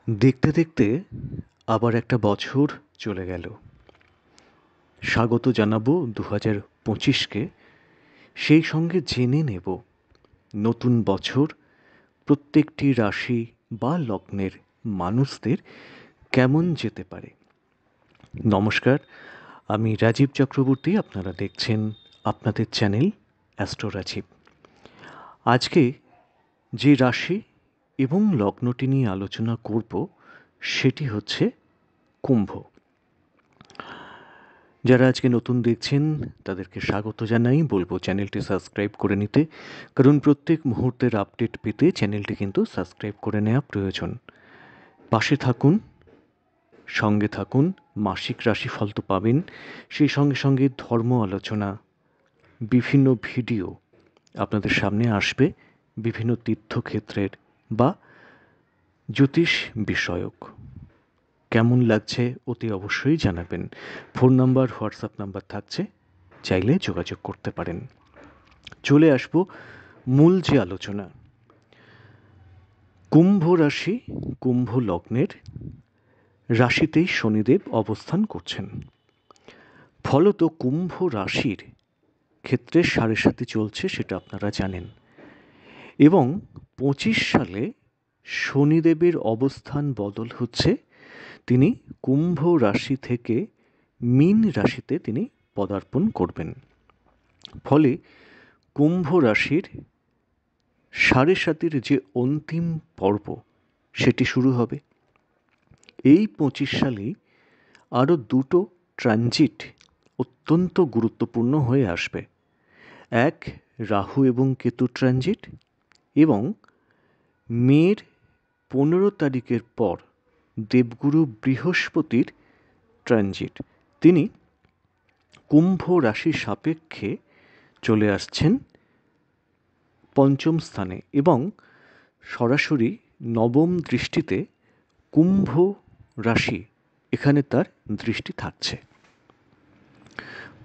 দেখতে দেখতে আবার একটা বছর চলে গেল। স্বাগত জানাবো 2025কে। সেই সঙ্গে জেনে নেব নতুন বছর প্রত্যেকটি রাশি বা লগ্নের মানুষদের কেমন যেতে পারে। নমস্কার, আমি রাজীব চক্রবর্তী। আপনারা দেখছেন আপনাদের চ্যানেল অ্যাস্ট্রো রাজীব। আজকে যে রাশি এবং লগ্নটি নিয়ে আলোচনা করব সেটি হচ্ছে কুম্ভ। যারা আজকে নতুন দেখছেন তাদেরকে স্বাগত জানাই, বলবো চ্যানেলটি সাবস্ক্রাইব করে নিতে, কারণ প্রত্যেক মুহূর্তের আপডেট পেতে চ্যানেলটি কিন্তু সাবস্ক্রাইব করে নেওয়া প্রয়োজন। পাশে থাকুন, সঙ্গে থাকুন। মাসিক রাশিফল তো পাবেন, সেই সঙ্গে সঙ্গে ধর্ম আলোচনা, বিভিন্ন ভিডিও আপনাদের সামনে আসবে, বিভিন্ন তীর্থক্ষেত্রের বা জ্যোতিষ বিষয়ক। কেমন লাগছে অতি অবশ্যই জানাবেন। ফোন নাম্বার, হোয়াটসঅ্যাপ নাম্বার থাকছে, চাইলে যোগাযোগ করতে পারেন। চলে আসব মূল যে আলোচনা। কুম্ভ রাশি, কুম্ভ লগ্নের রাশিতেই শনিদেব অবস্থান করছেন। ফলত কুম্ভ রাশির ক্ষেত্রে 7.5 চলছে, সেটা আপনারা জানেন। এবং 25 সালে শনিদেবের অবস্থান বদল হচ্ছে। তিনি কুম্ভ রাশি থেকে মীন রাশিতে তিনি পদার্পণ করবেন। ফলে কুম্ভ রাশির 7.5 যে অন্তিম পর্ব সেটি শুরু হবে। এই 25 সালেই আরও দুটো ট্রানজিট অত্যন্ত গুরুত্বপূর্ণ হয়ে আসবে। এক, রাহু এবং কেতু ট্রানজিট, এবং মের 15 তারিখের পর দেবগুরু বৃহস্পতির ট্রানজিট। তিনি কুম্ভ রাশি সাপেক্ষে চলে আসছেন পঞ্চম স্থানে এবং সরাসরি নবম দৃষ্টিতে কুম্ভ রাশি, এখানে তার দৃষ্টি থাকছে।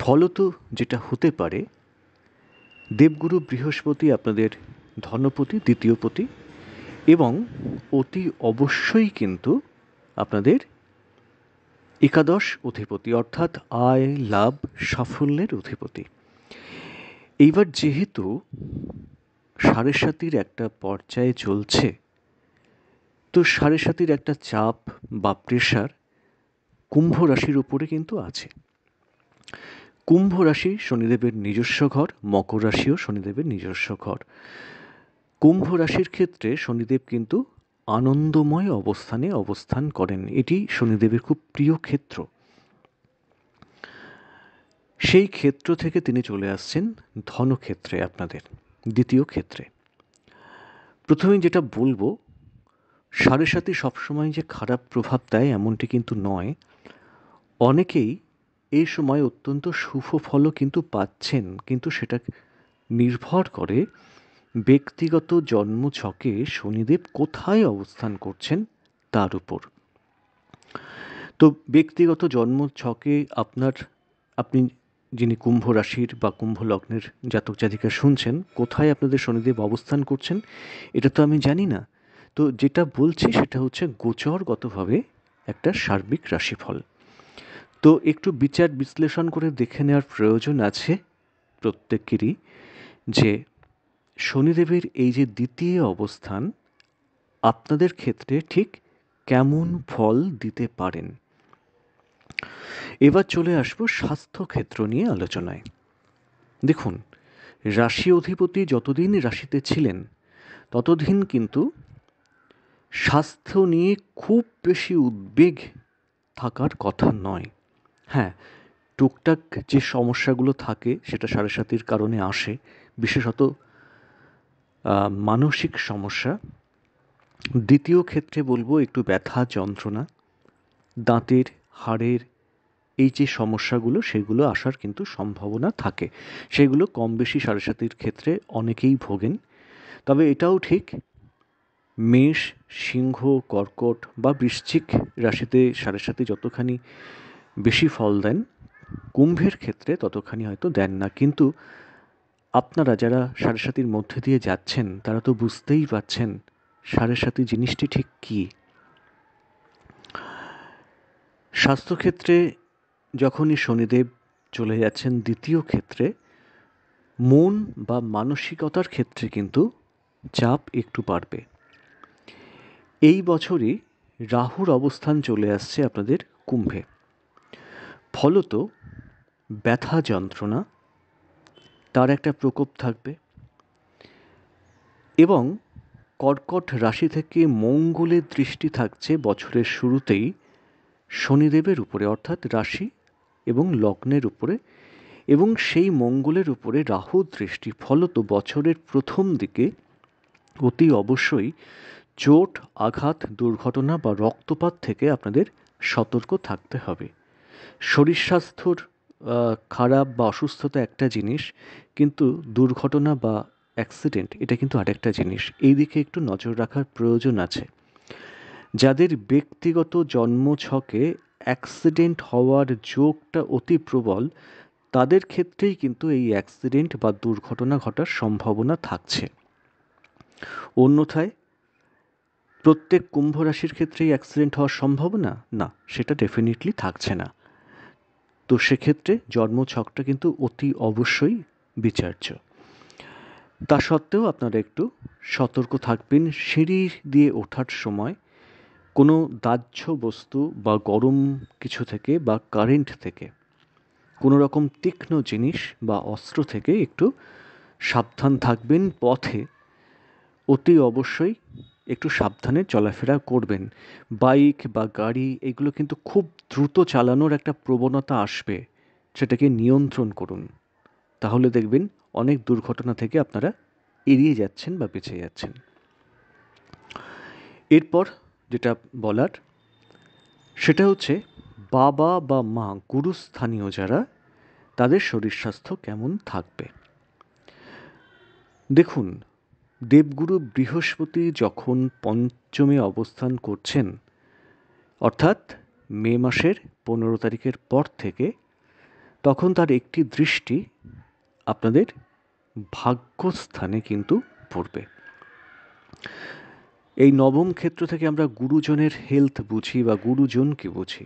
ফলত যেটা হতে পারে, দেবগুরু বৃহস্পতি আপনাদের ধনপতি, দ্বিতীয়পতি, এবং অতি অবশ্যই কিন্তু আপনাদের একাদশ অধিপতি, অর্থাৎ আয়, লাভ, সাফল্যের অধিপতি। এইবার যেহেতু 7.5 একটা পর্যায়ে চলছে, তো 7.5 একটা চাপ বা প্রেশার কুম্ভ রাশির উপরে কিন্তু আছে। কুম্ভ রাশি শনিদেবের নিজস্ব ঘর, মকর রাশিও শনিদেবের নিজস্ব ঘর। কুম্ভ রাশির ক্ষেত্রে শনিদেব কিন্তু আনন্দময় অবস্থানে অবস্থান করেন, এটি শনিদেবের খুব প্রিয় ক্ষেত্র। সেই ক্ষেত্র থেকে তিনি চলে আসছেন ধনক্ষেত্রে, আপনাদের দ্বিতীয় ক্ষেত্রে। প্রথমেই যেটা বলবো, 7.5 সবসময় যে খারাপ প্রভাব দেয় এমনটি কিন্তু নয়। অনেকেই এই সময় অত্যন্ত শুভ ফলও কিন্তু পাচ্ছেন, কিন্তু সেটা নির্ভর করে ব্যক্তিগত জন্মছকে শনিদেব কোথায় অবস্থান করছেন তার উপর। তো ব্যক্তিগত জন্মছকে আপনি যিনি কুম্ভ রাশির বা কুম্ভ লগ্নের জাতক জাতিকা শুনছেন, কোথায় আপনাদের শনিদেব অবস্থান করছেন এটা তো আমি জানি না। তো যেটা বলছি সেটা হচ্ছে গোচরগতভাবে একটা সার্বিক রাশিফল। তো একটু বিচার বিশ্লেষণ করে দেখে নেওয়ার প্রয়োজন আছে প্রত্যেকেরই, যে শনিদেবের এই যে দ্বিতীয় অবস্থান আপনাদের ক্ষেত্রে ঠিক কেমন ফল দিতে পারেন। এবার চলে আসবো স্বাস্থ্যক্ষেত্র নিয়ে আলোচনায়। দেখুন, রাশি অধিপতি যতদিন রাশিতে ছিলেন ততদিন কিন্তু স্বাস্থ্য নিয়ে খুব বেশি উদ্বেগ থাকার কথা নয়। হ্যাঁ, টুকটাক যে সমস্যাগুলো থাকে সেটা 7.5 কারণে আসে, বিশেষত মানসিক সমস্যা। দ্বিতীয় ক্ষেত্রে বলবো একটু ব্যথা যন্ত্রণা, দাঁতের হাড়ের এই যে সমস্যাগুলো সেগুলো আসার কিন্তু সম্ভাবনা থাকে। সেগুলো কম বেশি 7.5 ক্ষেত্রে অনেকেই ভোগেন। তবে এটাও ঠিক, মেষ, সিংহ, কর্কট বা বৃশ্চিক রাশিতে 7.5 যতখানি বেশি ফল দেন, কুম্ভের ক্ষেত্রে ততখানি হয়তো দেন না। কিন্তু আপনারা যারা 7.5 মধ্যে দিয়ে যাচ্ছেন তারা তো বুঝতেই পারছেন 7.5 জিনিসটি ঠিক কী। স্বাস্থ্যক্ষেত্রে যখনই শনিদেব চলে যাচ্ছেন দ্বিতীয় ক্ষেত্রে, মন বা মানসিকতার ক্ষেত্রে কিন্তু চাপ একটু বাড়বে। এই বছরই রাহুর অবস্থান চলে আসছে আপনাদের কুম্ভে। ফলত ব্যথা যন্ত্রণা তার একটা প্রকোপ থাকবে, এবং কর্কট রাশি থেকে মঙ্গলের দৃষ্টি থাকছে বছরের শুরুতেই শনিদেবের উপরে, অর্থাৎ রাশি এবং লগ্নের উপরে, এবং সেই মঙ্গলের উপরে রাহুর দৃষ্টি। ফলত বছরের প্রথম দিকে অতি অবশ্যই চোট, আঘাত, দুর্ঘটনা বা রক্তপাত থেকে আপনাদের সতর্ক থাকতে হবে। শরীর স্বাস্থ্যর খারাপ বা অসুস্থতা একটা জিনিস, কিন্তু দুর্ঘটনা বা অ্যাক্সিডেন্ট এটা কিন্তু আরেকটা জিনিস। এই দিকে একটু নজর রাখার প্রয়োজন আছে। যাদের ব্যক্তিগত জন্মছকে অ্যাক্সিডেন্ট হওয়ার যোগটা অতি প্রবল, তাদের ক্ষেত্রেই কিন্তু এই অ্যাক্সিডেন্ট বা দুর্ঘটনা ঘটার সম্ভাবনা থাকছে। অন্যথায় প্রত্যেক কুম্ভ রাশির ক্ষেত্রেই অ্যাক্সিডেন্ট হওয়ার সম্ভাবনা না, সেটা ডেফিনেটলি থাকছে না। তো সেক্ষেত্রে জন্মছকটা কিন্তু অতি অবশ্যই বিচার্য। তা সত্ত্বেও আপনারা একটু সতর্ক থাকবেন। সিঁড়ি দিয়ে ওঠার সময় কোনো দাহ্য বস্তু বা গরম কিছু থেকে বা কারেন্ট থেকে, কোনো রকম তীক্ষ্ণ জিনিস বা অস্ত্র থেকে একটু সাবধান থাকবেন। পথে অতি অবশ্যই একটু সাবধানে চলাফেরা করবেন। বাইক বা গাড়ি এগুলো কিন্তু খুব দ্রুত চালানোর একটা প্রবণতা আসবে, সেটাকে নিয়ন্ত্রণ করুন। তাহলে দেখবেন অনেক দুর্ঘটনা থেকে আপনারা এড়িয়ে যাচ্ছেন বা বেঁচে যাচ্ছেন। এরপর যেটা বলার সেটা হচ্ছে বাবা বা মা, গুরুস্থানীয় যারা, তাদের শরীর স্বাস্থ্য কেমন থাকবে। দেখুন, দেবগুরু বৃহস্পতি যখন পঞ্চমে অবস্থান করছেন, অর্থাৎ মে মাসের 15 তারিখের পর থেকে, তখন তার একটি দৃষ্টি আপনাদের ভাগ্যস্থানে কিন্তু পড়বে। এই নবম ক্ষেত্র থেকে আমরা গুরুজনের হেলথ বুঝি বা গুরুজনকে বুঝি।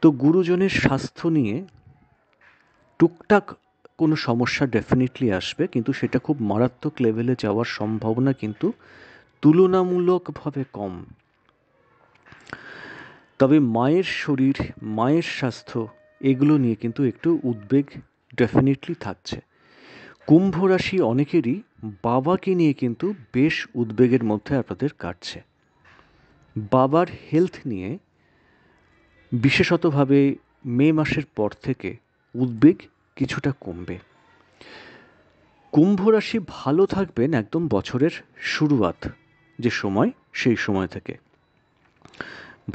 তো গুরুজনের স্বাস্থ্য নিয়ে টুকটাক কোনো সমস্যা ডেফিনেটলি আসবে, কিন্তু সেটা খুব মারাত্মক লেভেলে যাওয়ার সম্ভাবনা কিন্তু তুলনামূলকভাবে কম। তবে মায়ের শরীর, মায়ের স্বাস্থ্য এগুলো নিয়ে কিন্তু একটু উদ্বেগ ডেফিনেটলি থাকছে। কুম্ভ রাশি অনেকেরই বাবাকে নিয়ে কিন্তু বেশ উদ্বেগের মধ্যে আপনাদের কাটছে। বাবার হেলথ নিয়ে বিশেষতভাবে মে মাসের পর থেকে উদ্বেগ কিছুটা কমবে। কুম্ভ রাশি ভালো থাকবেন একদম বছরের শুরুয়াত যে সময়, সেই সময় থেকে।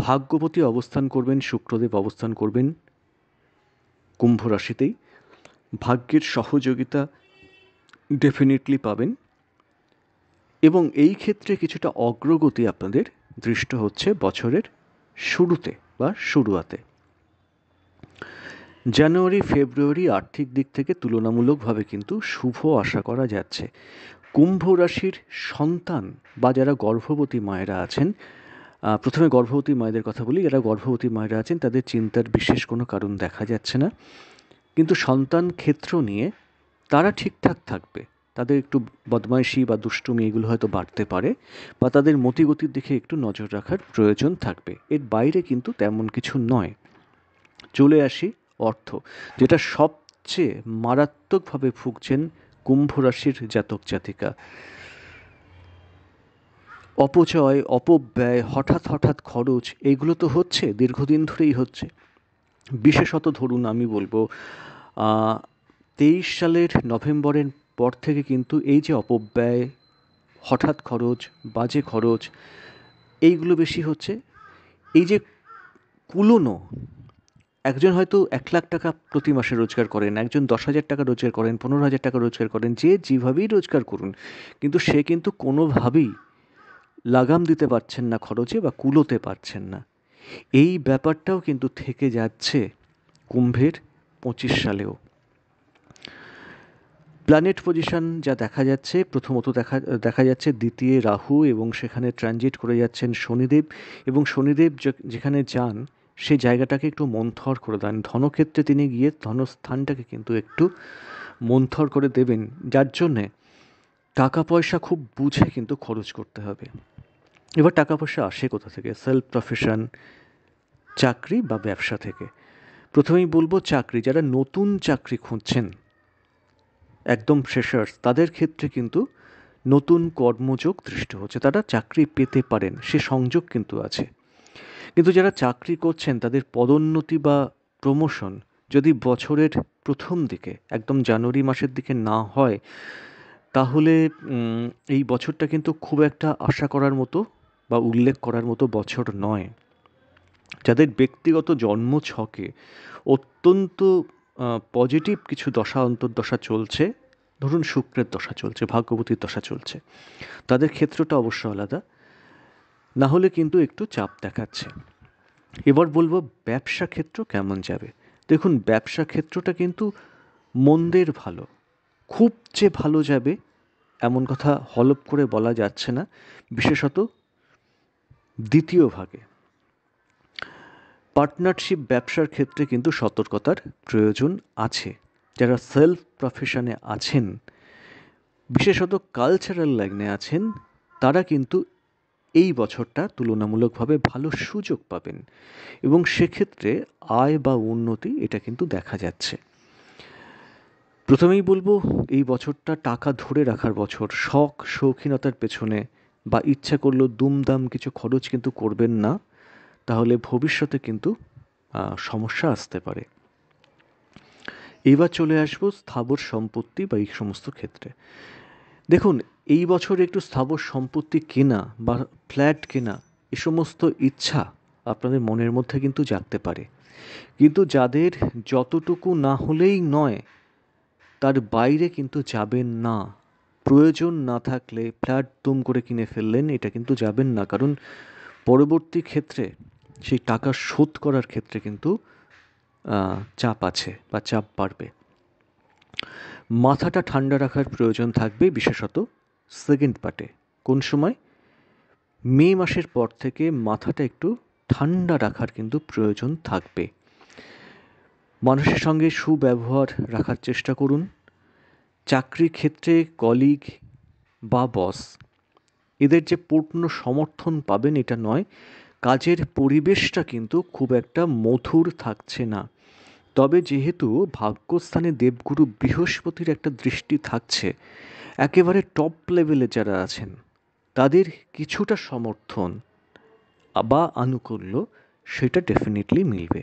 ভাগ্যবতী অবস্থান করবেন, শুক্রদেব অবস্থান করবেন কুম্ভ রাশিতেই। ভাগ্যের সহযোগিতা ডেফিনেটলি পাবেন, এবং এই ক্ষেত্রে কিছুটা অগ্রগতি আপনাদের দৃষ্ট হচ্ছে বছরের শুরুতে বা শুরুয়াতে। জানুয়ারি, ফেব্রুয়ারি আর্থিক দিক থেকে তুলনামূলকভাবে কিন্তু শুভ আশা করা যাচ্ছে। কুম্ভ রাশির সন্তান বা যারা গর্ভবতী মায়েরা আছেন, প্রথমে গর্ভবতী মায়েদের কথা বলি। যারা গর্ভবতী মায়েরা আছেন তাদের চিন্তার বিশেষ কোনো কারণ দেখা যাচ্ছে না, কিন্তু সন্তান ক্ষেত্র নিয়ে তারা ঠিকঠাক থাকবে। তাদের একটু বদমাইশি বা দুষ্টুমি এগুলো হয়তো বাড়তে পারে, বা তাদের মতিগতির দিকে একটু নজর রাখার প্রয়োজন থাকবে। এর বাইরে কিন্তু তেমন কিছু নয়। চলে আসি অর্থ, যেটা সবচেয়ে মারাত্মকভাবে ভুগছেন কুম্ভ রাশির জাতক জাতিকা। অপচয়, অপব্যয়, হঠাৎ হঠাৎ খরচ, এইগুলো তো হচ্ছে, দীর্ঘদিন ধরেই হচ্ছে। বিশেষত ধরুন আমি বলবো 23 সালের নভেম্বরের পর থেকে কিন্তু এই যে অপব্যয়, হঠাৎ খরচ, বাজে খরচ, এইগুলো বেশি হচ্ছে। এই যে কুলোনো, একজন হয়তো 1 লাখ টাকা প্রতি মাসে রোজগার করেন, একজন 10,000 টাকা রোজগার করেন, 15,000 টাকা রোজগার করেন, যে যেভাবেই রোজগার করুন, কিন্তু সে কিন্তু কোনোভাবেই লাগাম দিতে পারছেন না খরচে বা কুলোতে পারছেন না। এই ব্যাপারটাও কিন্তু থেকে যাচ্ছে কুম্ভের 25 সালেও। প্ল্যানেট পজিশন যা দেখা যাচ্ছে, প্রথমত দেখা যাচ্ছে দ্বিতীয় রাহু, এবং সেখানে ট্রানজিট করে যাচ্ছেন শনিদেব, এবং শনিদেব যেখানে যান সেই জায়গাটাকে একটু মন্থর করে দেন। ধনক্ষেত্রে তিনি গিয়ে ধনস্থানটাকে কিন্তু একটু মন্থর করে দেবেন, যার জন্যে টাকা পয়সা খুব বুঝে কিন্তু খরচ করতে হবে। এবার টাকা পয়সা আসে কোথা থেকে? সেলফ প্রফেশন, চাকরি বা ব্যবসা থেকে। প্রথমেই বলবো চাকরি, যারা নতুন চাকরি খুঁজছেন, একদম ফ্রেশার্স, তাদের ক্ষেত্রে কিন্তু নতুন কর্মযোগ সৃষ্টি হচ্ছে, তারা চাকরি পেতে পারেন, সে সংযোগ কিন্তু আছে। কিন্তু যারা চাকরি করছেন তাদের পদোন্নতি বা প্রমোশন যদি বছরের প্রথম দিকে, একদম জানুয়ারি মাসের দিকে না হয়, তাহলে এই বছরটা কিন্তু খুব একটা আশা করার মতো বা উল্লেখ করার মতো বছর নয়। যাদের ব্যক্তিগত জন্ম ছকে অত্যন্ত পজিটিভ কিছু দশা অন্তর্দশা চলছে, ধরুন শুক্রের দশা চলছে, ভাগ্যবতীর দশা চলছে, তাদের ক্ষেত্রটা অবশ্য আলাদা, না হলে কিন্তু একটু চাপ দেখাচ্ছে। এবার বলবো ব্যবসা ক্ষেত্র কেমন যাবে। দেখুন, ব্যবসা ক্ষেত্রটা কিন্তু মন্দের ভালো, খুব যে ভালো যাবে এমন কথা হলপ করে বলা যাচ্ছে না, বিশেষত দ্বিতীয় ভাগে। পার্টনারশিপ ব্যবসার ক্ষেত্রে কিন্তু সতর্কতার প্রয়োজন আছে। যারা সেলফ প্রফেশনে আছেন, বিশেষত কালচারাল লাইনে আছেন, তারা কিন্তু এই বছরটা তুলনামূলকভাবে ভালো সুযোগ পাবেন এবং সেক্ষেত্রে আয় বা উন্নতি এটা কিন্তু দেখা যাচ্ছে। প্রথমেই বলবো এই বছরটা টাকা ধরে রাখার বছর। শখ শৌখিনতার পেছনে বা ইচ্ছা করলেও দুমদাম কিছু খরচ কিন্তু করবেন না, তাহলে ভবিষ্যতে কিন্তু সমস্যা আসতে পারে। এবার চলে আসবো স্থাবর সম্পত্তি বা এই সমস্ত ক্ষেত্রে। দেখুন, এই বছর একটু স্থাবর সম্পত্তি কেনা বা ফ্ল্যাট কেনা, এ সমস্ত ইচ্ছা আপনাদের মনের মধ্যে কিন্তু জাগতে পারে। কিন্তু যাদের যতটুকু না হলেই নয়, তার বাইরে কিন্তু যাবেন না। প্রয়োজন না থাকলে ফ্ল্যাট দুম করে কিনে ফেললেন, এটা কিন্তু যাবেন না, কারণ পরবর্তী ক্ষেত্রে সেই টাকা শোধ করার ক্ষেত্রে কিন্তু চাপ আছে বা চাপ বাড়বে। মাথাটা ঠান্ডা রাখার প্রয়োজন থাকবে, বিশেষত সেকেন্ড পার্টে। কোন সময়? মে মাসের পর থেকে মাথাটা একটু ঠান্ডা রাখার কিন্তু প্রয়োজন থাকবে। মানুষের সঙ্গে সুব্যবহার রাখার চেষ্টা করুন। চাকরির ক্ষেত্রে কলিগ বা বস, এদের যে পূর্ণ সমর্থন পাবেন এটা নয়, কাজের পরিবেশটা কিন্তু খুব একটা মধুর থাকছে না। তবে যেহেতু ভাগ্যস্থানে দেবগুরু বৃহস্পতির একটা দৃষ্টি থাকছে, একেবারে টপ লেভেলে যারা আছেন তাদের কিছুটা সমর্থন বা আনুকূল্য সেটা ডেফিনেটলি মিলবে।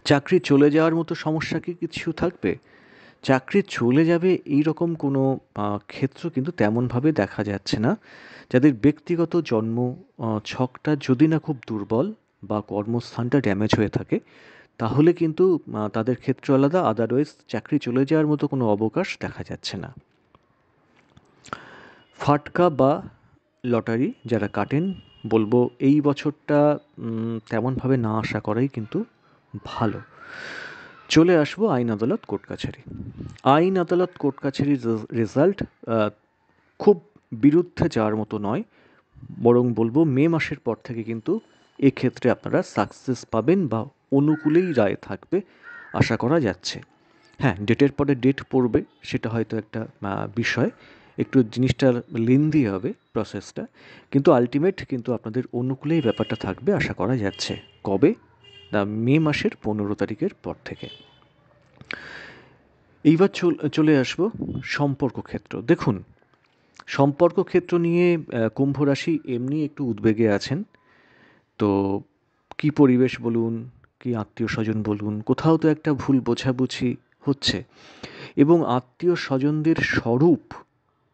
চাকরি চলে যাওয়ার মতো সমস্যা কি কিছু থাকবে? চাকরি চলে যাবে এই রকম কোনো ক্ষেত্র কিন্তু তেমনভাবে দেখা যাচ্ছে না। যাদের ব্যক্তিগত জন্ম ছকটা যদি না খুব দুর্বল বা কর্মস্থানটা ড্যামেজ হয়ে থাকে, তাহলে কিন্তু তাদের ক্ষেত্র আলাদা, আদারওয়াইজ চাকরি চলে যাওয়ার মতো কোনো অবকাশ দেখা যাচ্ছে না। ফাটকা বা লটারি যারা কাটেন, বলবো এই বছরটা তেমনভাবে না আশা করাই কিন্তু ভালো। চলে আসবো আইন আদালত কোর্ট কাছারি। আইন আদালত কোর্ট কাছারির রেজাল্ট খুব বিরুদ্ধে যাওয়ার মতো নয়, বরং বলবো মে মাসের পর থেকে কিন্তু এক্ষেত্রে আপনারা সাকসেস পাবেন বা অনুকূলেই রায় থাকবে আশা করা যাচ্ছে। হ্যাঁ, ডেটের পরে ডেট পড়বে, সেটা হয়তো একটা বিষয়, একটু জিনিসটা লেন্দি হবে প্রসেসটা, কিন্তু আলটিমেট কিন্তু আপনাদের অনুকূলেই ব্যাপারটা থাকবে আশা করা যাচ্ছে। কবে? না, মে মাসের 15 তারিখের পর থেকে। এইবার চলে আসবো সম্পর্ক ক্ষেত্র। দেখুন, সম্পর্ক ক্ষেত্র নিয়ে কুম্ভ রাশি এমনি একটু উদ্বেগে আছেন। তো কি পরিবেশ বলুন, কি আত্মীয় স্বজন বলুন, কোথাও তো একটা ভুল বোঝাবুঝি হচ্ছে এবং আত্মীয় স্বজনদের স্বরূপ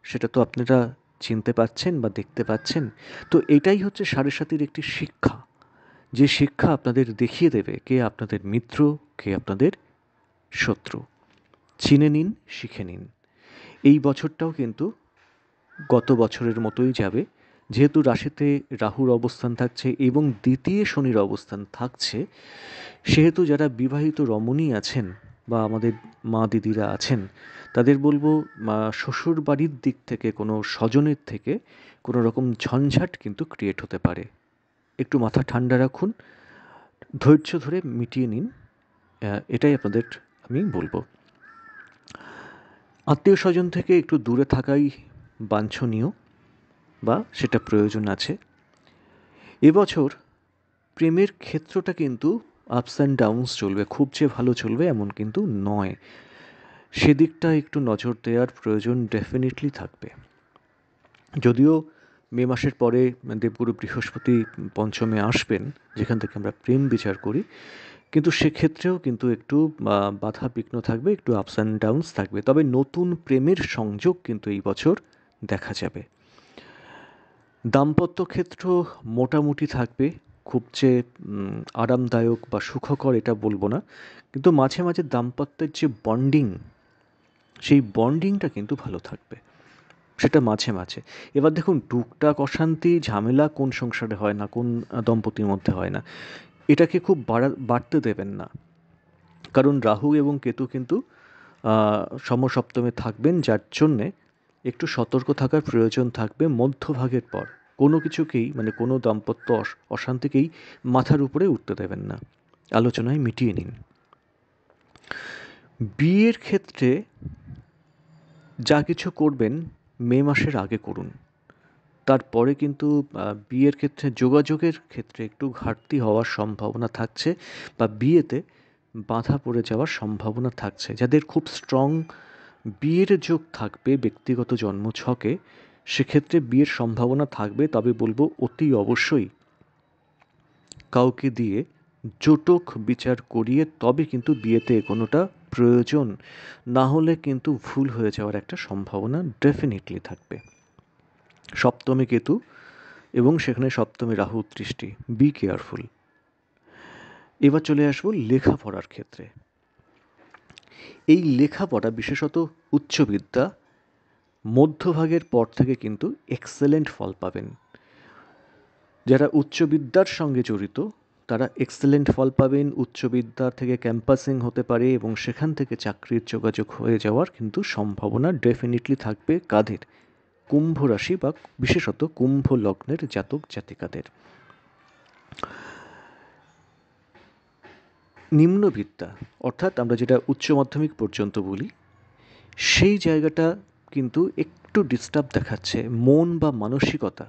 সেটা তো আপনারা চিনতে পাচ্ছেন বা দেখতে পাচ্ছেন। তো এটাই হচ্ছে সাড়ে সাতির একটি শিক্ষা, যে শিক্ষা আপনাদের দেখিয়ে দেবে কে আপনাদের মিত্র, কে আপনাদের শত্রু। চিনে নিন, শিখে নিন। এই বছরটাও কিন্তু গত বছরের মতোই যাবে। যেহেতু রাশিতে রাহুর অবস্থান থাকছে এবং দ্বিতীয় শনির অবস্থান থাকছে, সেহেতু যারা বিবাহিত রমণী আছেন বা আমাদের মা দিদিরা আছেন, তাদের বলবো শ্বশুর বাড়ির দিক থেকে কোনো স্বজনের থেকে কোনো রকম ঝঞ্ঝাট কিন্তু ক্রিয়েট হতে পারে। একটু মাথা ঠান্ডা রাখুন, ধৈর্য ধরে মিটিয়ে নিন, এটাই আপনাদের আমি বলবো। আত্মীয় স্বজন থেকে একটু দূরে থাকাই বাঞ্ছনীয়, বা সেটা প্রয়োজন আছে। এবছর প্রেমের ক্ষেত্রটা কিন্তু আপস অ্যান্ড ডাউনস চলবে, খুব যে ভালো চলবে এমন কিন্তু নয়। সেদিকটা একটু নজর দেওয়ার প্রয়োজন ডেফিনেটলি থাকবে। যদিও মে মাসের পরে দেবগুরু বৃহস্পতি পঞ্চমে আসবেন, যেখান থেকে আমরা প্রেম বিচার করি, কিন্তু সেক্ষেত্রেও কিন্তু একটু বাধা বিঘ্ন থাকবে, একটু আপস অ্যান্ড ডাউনস থাকবে। তবে নতুন প্রেমের সংযোগ কিন্তু এই বছর দেখা যাবে। দাম্পত্য ক্ষেত্র মোটামুটি থাকবে, খুব যে আরামদায়ক বা সুখকর এটা বলবো না, কিন্তু মাঝে মাঝে দাম্পত্যের যে বন্ডিং, সেই বন্ডিংটা কিন্তু ভালো থাকবে, সেটা মাঝে মাঝে। এবার দেখুন, টুকটাক অশান্তি ঝামেলা কোন সংসারে হয় না, কোন দম্পতির মধ্যে হয় না, এটাকে খুব বাড়তে দেবেন না। কারণ রাহু এবং কেতু কিন্তু সমসপ্তমে থাকবেন, যার জন্যে একটু সতর্ক থাকার প্রয়োজন থাকবে মধ্যভাগের পর। কোনো কিছুকেই, মানে কোনো দাম্পত্য অশান্তিকেই মাথার উপরে উঠতে দেবেন না, আলোচনায় মিটিয়ে নিন। বিয়ের ক্ষেত্রে যা কিছু করবেন মে মাসের আগে করুন। তারপরে কিন্তু বিয়ের ক্ষেত্রে যোগাযোগের ক্ষেত্রে একটু ঘাটতি হওয়ার সম্ভাবনা থাকছে, বা বিয়েতে বাধা পড়ে যাওয়ার সম্ভাবনা থাকছে। যাদের খুব স্ট্রং বিয়ের যোগ থাকবে ব্যক্তিগত জন্মছকে, সেক্ষেত্রে বিয়ের সম্ভাবনা থাকবে। তবে বলবো অতি অবশ্যই কাউকে দিয়ে জোটক বিচার করিয়ে তবে কিন্তু বিয়েতে এগোনোটা প্রয়োজন, না হলে কিন্তু ভুল হয়ে যাওয়ার একটা সম্ভাবনা ডেফিনেটলি থাকবে। সপ্তমে কেতু এবং সেখানে সপ্তমে রাহু দৃষ্টি, বি কেয়ারফুল। এবার চলে আসবো লেখাপড়ার ক্ষেত্রে। এই লেখাপড়া, বিশেষত উচ্চবিদ্যা, মধ্যভাগের পর থেকে কিন্তু এক্সেলেন্ট ফল পাবেন। যারা উচ্চবিদ্যার সঙ্গে জড়িত তারা এক্সেলেন্ট ফল পাবেন। উচ্চবিদ্যা থেকে ক্যাম্পাসিং হতে পারে এবং সেখান থেকে চাকরির যোগাযোগ হয়ে যাওয়ার কিন্তু সম্ভাবনা ডেফিনেটলি থাকবে। কাদের? কুম্ভ রাশি বা বিশেষত কুম্ভ লগ্নের জাতক জাতিকাদের। নিম্নবিদ্যা, অর্থাৎ আমরা যেটা উচ্চ মাধ্যমিক পর্যন্ত বলি, সেই জায়গাটা কিন্তু একটু ডিস্টার্ব দেখাচ্ছে। মন বা মানসিকতা,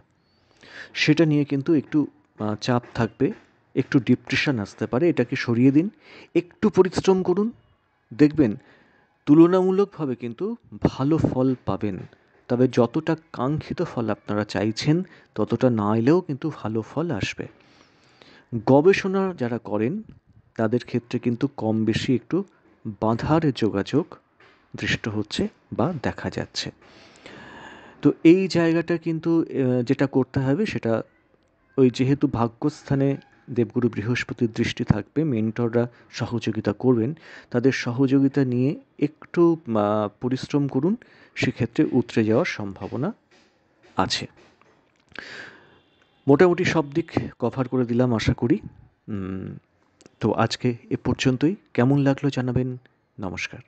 সেটা নিয়ে কিন্তু একটু চাপ থাকবে, একটু ডিপ্রেশন আসতে পারে। এটাকে সরিয়ে দিন, একটু পরিশ্রম করুন, দেখবেন তুলনামূলকভাবে কিন্তু ভালো ফল পাবেন। তবে যতটা কাঙ্ক্ষিত ফল আপনারা চাইছেন ততটা না এলেও কিন্তু ভালো ফল আসবে। গবেষণা যারা করেন তাদের ক্ষেত্রে কিন্তু কম বেশি একটু বাধার যোগাযোগ দৃষ্ট হচ্ছে বা দেখা যাচ্ছে। তো এই জায়গাটা কিন্তু যেটা করতে হবে সেটা, ওই যেহেতু ভাগ্যস্থানে দেবগুরু বৃহস্পতির দৃষ্টি থাকবে, মেন্টররা সহযোগিতা করবেন, তাদের সহযোগিতা নিয়ে একটু পরিশ্রম করুন, সেক্ষেত্রে উতরে যাওয়ার সম্ভাবনা আছে। মোটামুটি সব দিক কভার করে দিলাম আশা করি। তো আজকে এ পর্যন্তই। কেমন লাগলো জানাবেন। নমস্কার।